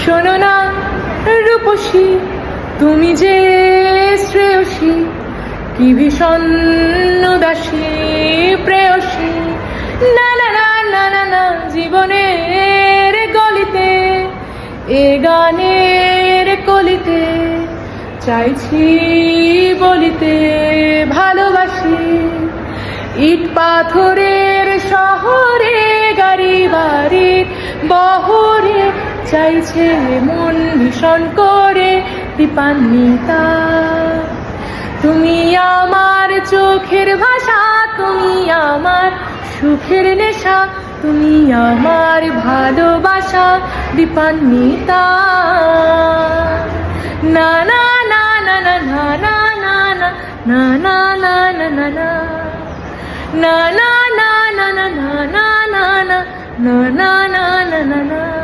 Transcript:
শোনো না রূপসী, তুমি যে শ্রেয়সী, কি ভীষণ উদাসী প্রেয়সী। না না না না না না, জীবনের গলিতে এ গানের কলিতে চাইছি বলিতে ভালোবাসি। ইট পাথরের শহরে গাড়ি বাড়ির বহরে চাইছে মন ভীষণ করে দীপান্বিতা। তুমি আমার চোখের ভাষা, তুমি আমার সুখের নেশা, তুমি আমার ভালোবাসা দীপান্বিতা। না না না না না না না না না না না না না না না na na na na na na na na na na na na na